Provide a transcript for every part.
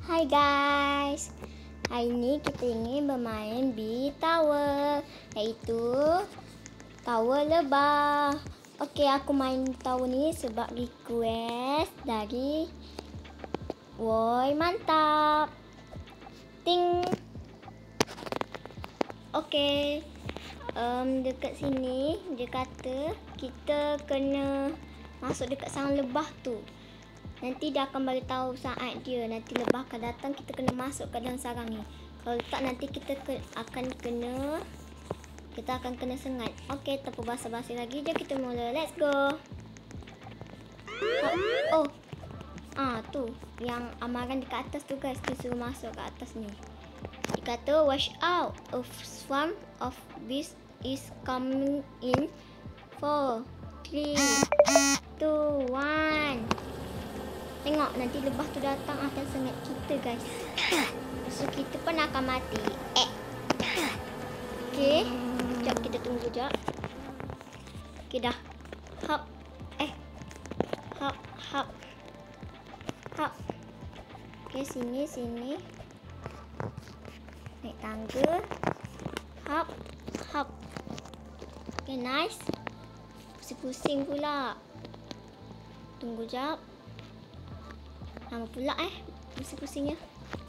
Hai guys, hari ini kita ingin bermain Bee Tower, iaitu tower lebah. Okey, aku main tower ni sebab request dari Woi mantap. Ting. Okey. Dekat sini dia kata kita kena masuk dekat sarang lebah tu. Nanti dia akan bagi tahu saat dia nanti lebah akan datang, kita kena masuk ke dalam sarang ni. Kalau tak nanti kita akan kena sengat. Okey, tanpa basa-basi lagi, jom kita mula. Let's go. Oh. Tu yang amaran dekat atas tu guys, dia suruh masuk ke atas ni. Dia kata watch out, a swarm of bees is coming in 4, 3, 2, 1. Tengok nanti lebah tu datang akan sengat kita guys. So kita pun akan mati. Okey. Sekejap kita tunggu sekejap. Okey dah. Hop. Hop. Hop. Hop. Okey sini. Naik tangga. Hop. Hop. Okey nice. Pusing-pusing pula. Tunggu sekejap. Lama pula pusing-pusingnya.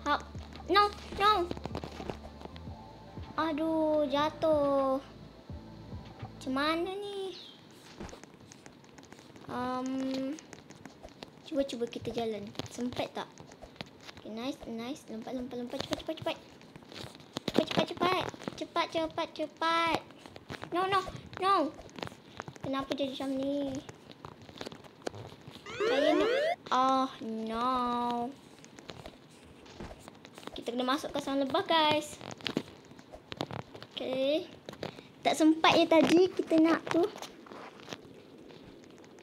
Hop. No. Aduh, jatuh. Macam mana ni? Cuba kita jalan. Sempit tak? Okay, nice. Lompat. Cepat. No. Kenapa jadi macam ni? Saya nak. Oh no. Kita kena masuk ke sarang lebah guys. Okay. Tak sempat je tadi kita nak tu.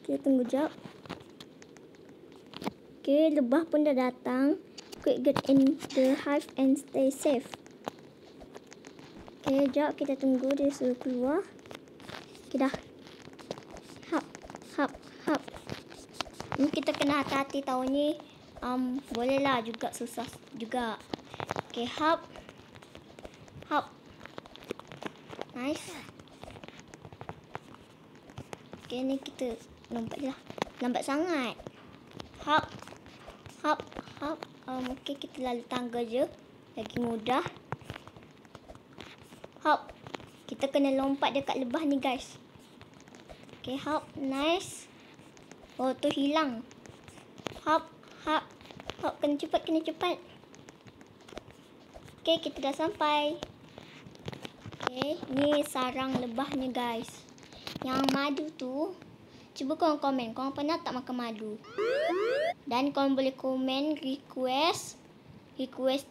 Okay, tunggu jap. Okay, lebah pun dah datang. Quick get in the hive and stay safe. Okay, jap kita tunggu dia suruh keluar. Okay dah. Hop. Ni kita kena hati-hati tahu ni. Bolehlah juga susah juga. Okay, hop. Nice. Okay, ni kita lompat je lah. Lambat sangat. Hop. Okay, kita lalu tangga je. Lagi mudah. Hop. Kita kena lompat dekat lebah ni guys. Okay, hop. Nice. Oh, tu hilang. Hop. Kena cepat. Okay, kita dah sampai. Okay, ni sarang lebahnya guys. Yang madu tu, cuba korang komen. Korang pernah tak makan madu? Dan korang boleh komen request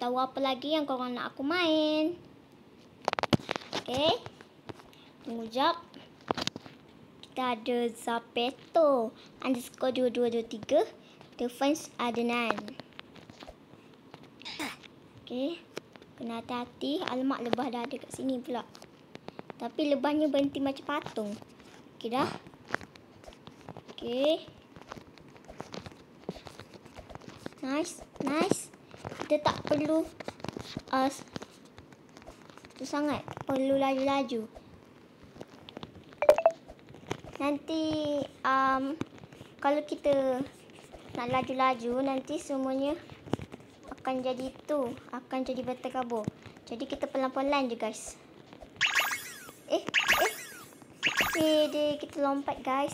tahu apa lagi yang korang nak aku main. Okay. Tunggu jap. Kita ada Zapeto _2223. Defense Adnan. Okay. Kena hati-hati. Alamak, lebah dah ada kat sini pula. Tapi lebahnya berhenti macam patung. Okay dah. Okay. Nice. Kita tak perlu tu sangat. Perlu laju-laju. Nanti kalau kita nak laju-laju, nanti semuanya akan jadi berterabur. Jadi kita pelan-pelan je guys. Kita lompat guys.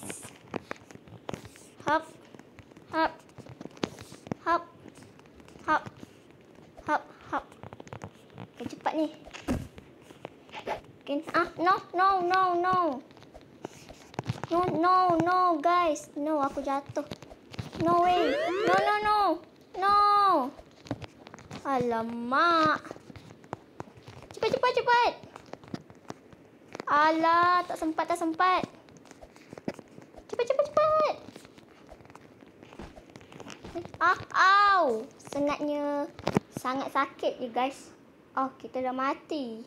Hop. Okay, cepat ni. Okay. No guys. No, aku jatuh. No way. No. Alamak. Cepat. Alah, tak sempat. Cepat. Au. Sengatnya sangat sakit je guys. Oh, kita dah mati.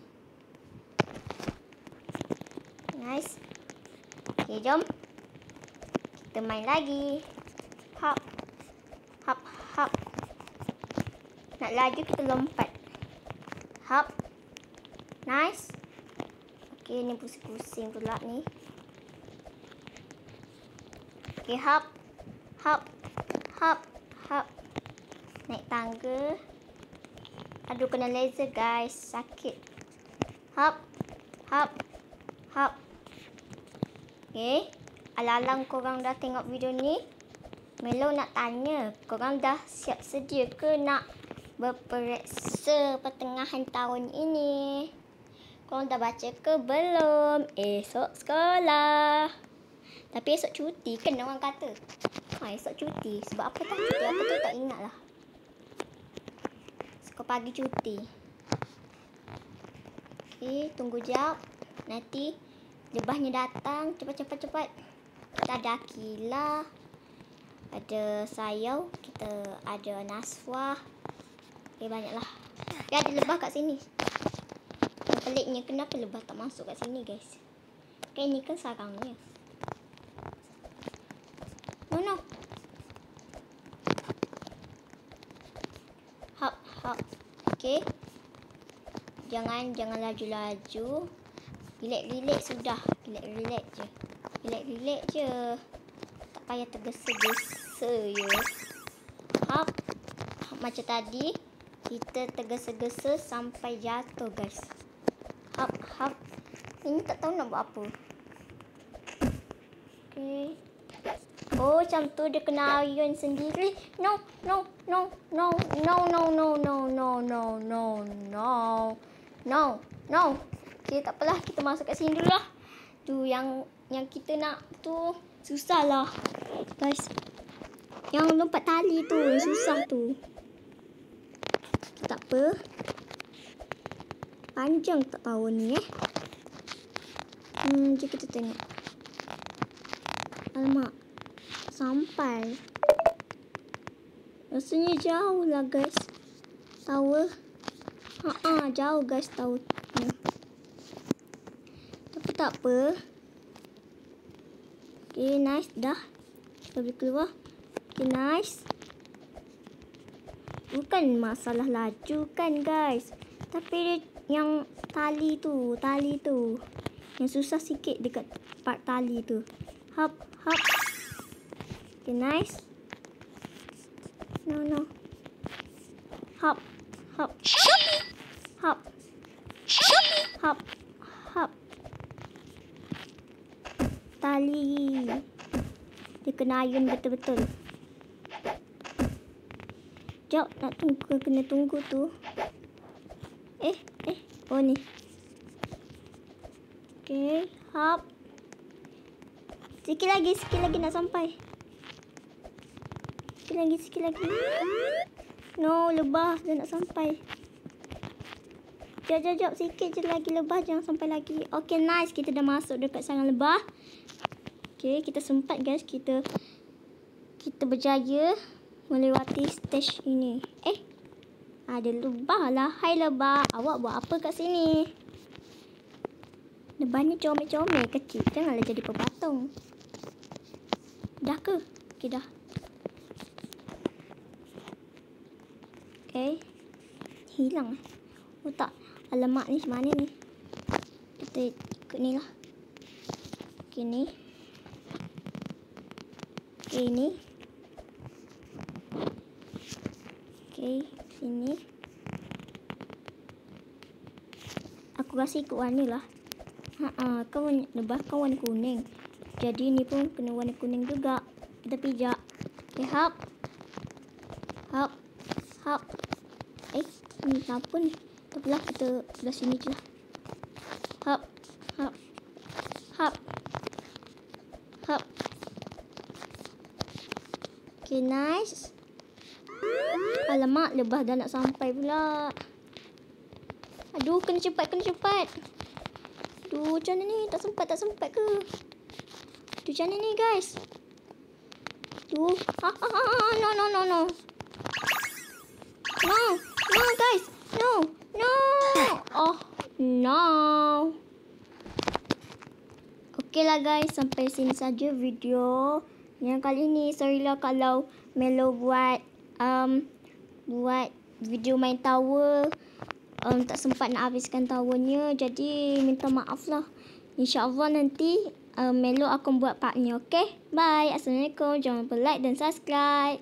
Nice. Okay, jom. Kita main lagi. Hop. Nak laju kita lompat. Hop. Nice. Okey, ni pusing-pusing pula ni. Okey, hop. Hop. Hop. Hop. Naik tangga. Aduh, kena laser guys. Sakit. Hop. Hop. Hop. Okey. Alang-alang korang dah tengok video ni. Melo nak tanya, korang dah siap sedia ke nak berperiksa pertengahan tahun ini? Korang dah baca ke belum? Esok sekolah. Tapi esok cuti kan orang kata. Esok cuti. Sebab apa tak cuti? Apa tu tak ingat lah. Sekolah pagi cuti. Okay, tunggu jap. Nanti lebahnya datang. Cepat. Kita ada Akila. Ada sayau, kita ada naswah. Okay, banyaklah. Okay, ada lebah kat sini. Yang peliknya, kenapa lebah tak masuk kat sini guys? Okay, ni kan sarangnya. No. Hop. Okay. Jangan laju-laju. Relax sudah. Relax je. Tak payah tergesa-gesa je. Hop. Macam tadi, kita tergesa-gesa sampai jatuh guys. Hop. Ini tak tahu nak buat apa. Okay. Oh, macam tu dia kena ayun sendiri. No. Okay, tak apalah. Kita masuk kat sini dulu lah. Tu yang kita nak tu susah lah guys. Yang lompat tali tu susah tu. Tak apa. Panjang tak tahu ni Jom kita tengok. Alamak. Sampai. Rasanya jauh lah guys. Tower. Jauh guys tower. Tapi tak apa. Okay, nice. Dah. Kita boleh keluar. Okay, nice. Bukan masalah laju kan guys. Tapi yang tali tu. Yang susah sikit dekat part tali tu. Hop. Okay, nice. No. Hop. Tali. Dia kena ayun betul-betul. Jom, nak kena tunggu tu. Oh ni. Okay, hop. Sikit lagi nak sampai. Sikit lagi. No, lebah dah nak sampai. Jap, sikit je lagi lebah, jangan sampai lagi. Okay, nice. Kita dah masuk dekat sarang lebah. Okay, kita sempat guys. Kita berjaya melewati stage ini. Ada lebah lah. Hai lebah. Awak buat apa kat sini? Lebahnya comel-comel kecil. Janganlah jadi pepatung. Dah ke? Okay, dah. Okay. Hilang. Oh tak. Alamak ni macam mana ni? Kita ikut ni lah. Okay, ni. Okay, ni. Okay, sini. Aku rasa ikut warna lah. Kan lebah kan warna kuning. Jadi ni pun kena warna kuning juga. Kita pijak. Okay, hop. Ni apa ni? Tak apalah, kita belah sini je lah. Hop. Okay, nice. Alamak, lebah dah nak sampai pula. Aduh, kena cepat. Aduh, macam mana ni? Tak sempat ke? Aduh, macam mana ni guys? Aduh. No. No guys. No. Oh, no. Okay lah guys, sampai sini saja video yang kali ni. Sorry lah kalau Melo buat video main tower. Tak sempat nak habiskan towernya. Jadi minta maaf lah. InsyaAllah nanti Melo akan buat partnya. Okay? Bye. Assalamualaikum. Jangan lupa like dan subscribe.